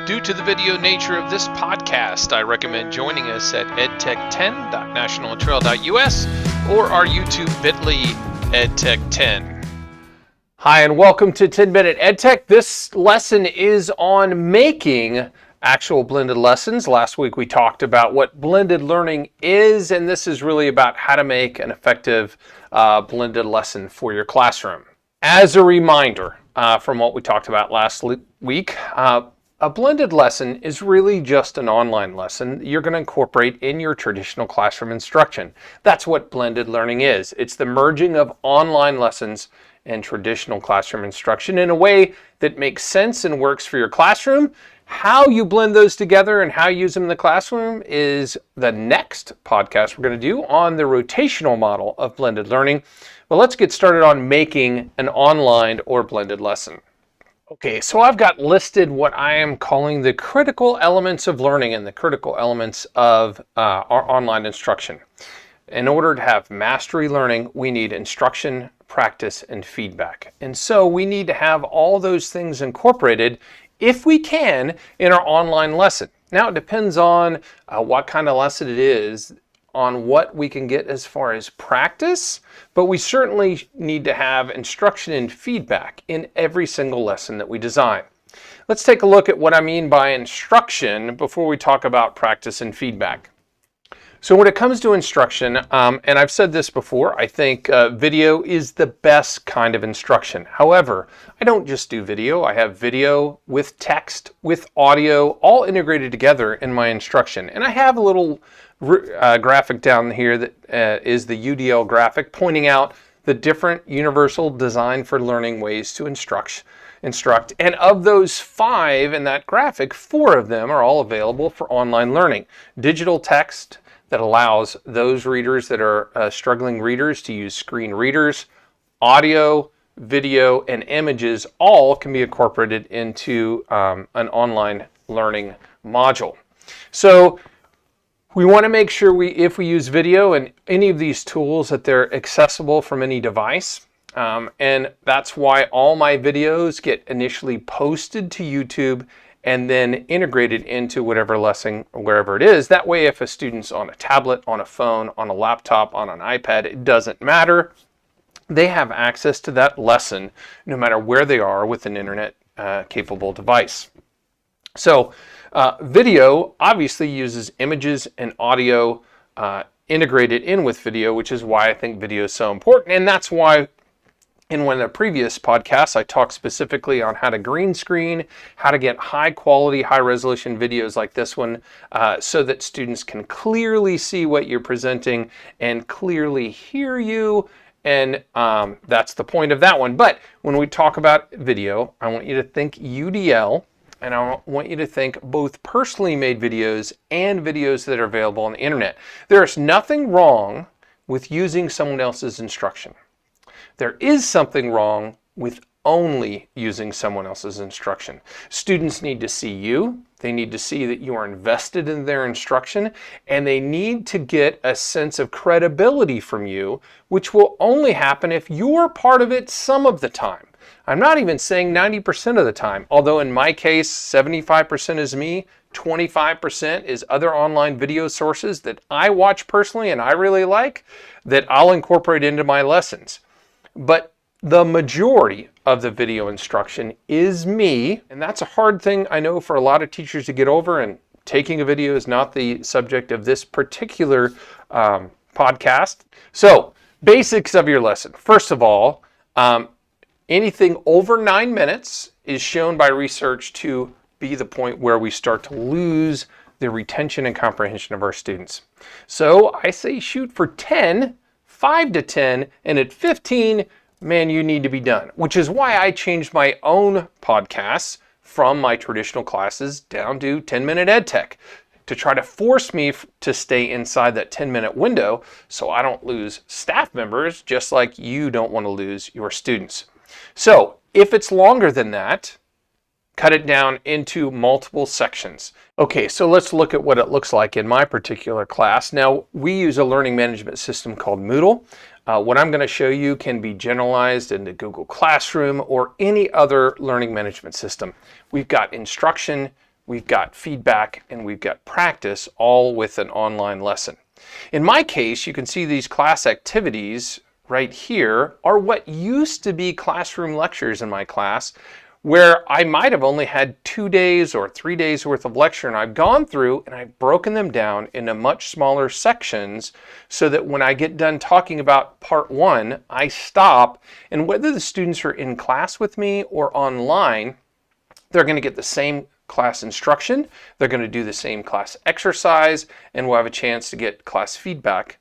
Due to the video nature of this podcast, I recommend joining us at edtech10.nationaltrail.us or our YouTube bit.ly edtech10. Hi, and welcome to 10-Minute EdTech. This lesson is on making actual blended lessons. Last week we talked about what blended learning is, and this is really about how to make an effective blended lesson for your classroom. As a reminder from what we talked about last week, a blended lesson is really just an online lesson you're going to incorporate in your traditional classroom instruction. That's what blended learning is. It's the merging of online lessons and traditional classroom instruction in a way that makes sense and works for your classroom. How you blend those together and how you use them in the classroom is the next podcast we're going to do on the rotational model of blended learning. But let's get started on making an online or blended lesson. Okay, so I've got listed what I am calling the critical elements of learning and the critical elements of our online instruction. In order to have mastery learning, we need instruction, practice, and feedback. And so we need to have all those things incorporated, if we can, in our online lesson. Now it depends on what kind of lesson it is, on what we can get as far as practice, but we certainly need to have instruction and feedback in every single lesson that we design. Let's take a look at what I mean by instruction before we talk about practice and feedback. So when it comes to instruction, and I've said this before, I think video is the best kind of instruction. However, I don't just do video. I have video with text, with audio, all integrated together in my instruction. And I have a little graphic down here that is the UDL graphic pointing out the different universal design for learning ways to instruct. And of those 5 in that graphic, 4 of them are all available for online learning. Digital text that allows those readers that are struggling readers to use screen readers. Audio, video, and images all can be incorporated into an online learning module. So we want to make sure if we use video and any of these tools, that they're accessible from any device. And that's why all my videos get initially posted to YouTube and then integrated into whatever lesson, wherever it is. That way, if a student's on a tablet, on a phone, on a laptop, on an iPad, it doesn't matter. They have access to that lesson no matter where they are with an internet capable device. So video obviously uses images and audio integrated in with video, which is why I think video is so important. And that's why in one of the previous podcasts, I talked specifically on how to green screen, how to get high quality, high resolution videos like this one, so that students can clearly see what you're presenting and clearly hear you. And that's the point of that one. But when we talk about video, I want you to think UDL, and I want you to think both personally made videos and videos that are available on the internet. There's nothing wrong with using someone else's instruction. There is something wrong with only using someone else's instruction. Students need to see you. They need to see that you are invested in their instruction, and they need to get a sense of credibility from you, which will only happen if you're part of it some of the time. I'm not even saying 90% of the time, although in my case, 75% is me, 25% is other online video sources that I watch personally and I really like, that I'll incorporate into my lessons. But the majority of the video instruction is me, and that's a hard thing I know for a lot of teachers to get over, and taking a video is not the subject of this particular podcast. So, basics of your lesson. First of all, anything over 9 minutes is shown by research to be the point where we start to lose the retention and comprehension of our students. So I say shoot for 10, 5 to 10, and at 15, man, you need to be done. Which is why I changed my own podcasts from my traditional classes down to 10-Minute EdTech, to try to force me to stay inside that 10-minute window so I don't lose staff members, just like you don't want to lose your students. So if it's longer than that, cut it down into multiple sections. Okay, so let's look at what it looks like in my particular class. Now, we use a learning management system called Moodle. What I'm going to show you can be generalized into Google Classroom or any other learning management system. We've got instruction, we've got feedback, and we've got practice, all with an online lesson. In my case, you can see these class activities right here are what used to be classroom lectures in my class, where I might have only had 2 days or 3 days worth of lecture, and I've gone through and I've broken them down into much smaller sections so that when I get done talking about part 1, I stop, and whether the students are in class with me or online, they're going to get the same class instruction, they're going to do the same class exercise, and we'll have a chance to get class feedback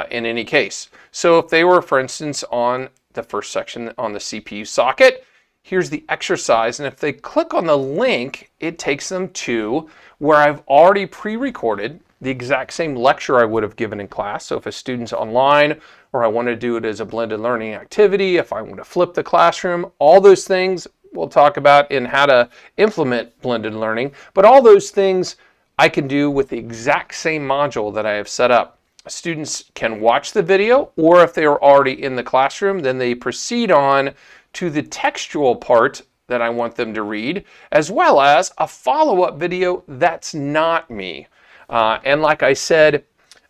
in any case. So if they were, for instance, on the first section on the CPU socket, here's the exercise, and if they click on the link, it takes them to where I've already pre-recorded the exact same lecture I would have given in class. So if a student's online, or I want to do it as a blended learning activity, if I want to flip the classroom, all those things we'll talk about in how to implement blended learning, but all those things I can do with the exact same module that I have set up. Students can watch the video, or if they are already in the classroom, then they proceed on to the textual part that I want them to read, as well as a follow-up video that's not me. And like I said,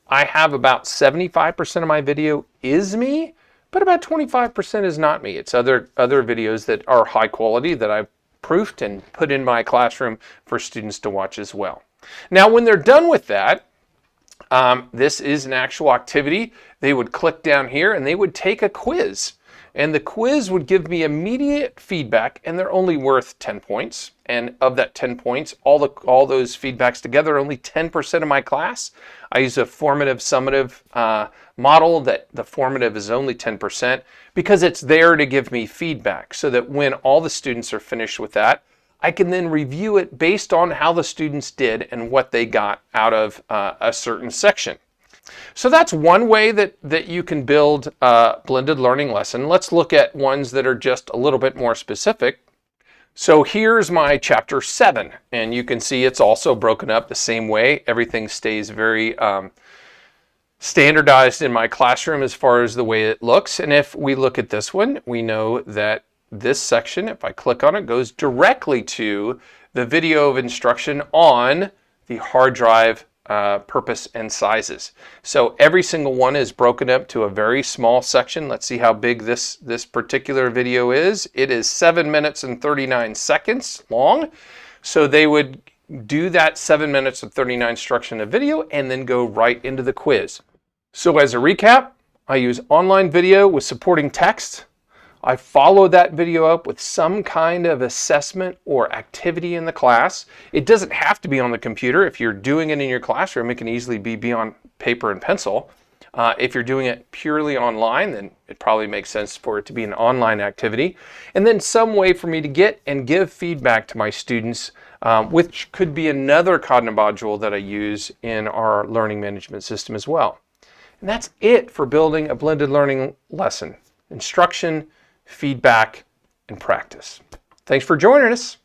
I have about 75% of my video is me, but about 25% is not me. It's other videos that are high quality that I've proofed and put in my classroom for students to watch as well. Now, when they're done with that, this is an actual activity. They would click down here and they would take a quiz. And the quiz would give me immediate feedback, and they're only worth 10 points. And of that 10 points, all those feedbacks together, only 10% of my class. I use a formative summative model that the formative is only 10% because it's there to give me feedback, so that when all the students are finished with that, I can then review it based on how the students did and what they got out of a certain section. So that's one way that you can build a blended learning lesson. Let's look at ones that are just a little bit more specific. So here's my chapter 7, and you can see it's also broken up the same way. Everything stays very standardized in my classroom as far as the way it looks. And if we look at this one, we know that this section, if I click on it, goes directly to the video of instruction on the hard drive purpose and sizes. So every single one is broken up to a very small section. Let's see how big this particular video is. It is 7 minutes and 39 seconds long. So they would do that 7 minutes and 39 instruction of video and then go right into the quiz. So as a recap, I use online video with supporting text. I follow that video up with some kind of assessment or activity in the class. It doesn't have to be on the computer. If you're doing it in your classroom, it can easily be on paper and pencil. If you're doing it purely online, then it probably makes sense for it to be an online activity. And then some way for me to get and give feedback to my students, which could be another Cognitive module that I use in our learning management system as well. And that's it for building a blended learning lesson: instruction, feedback, and practice. Thanks for joining us.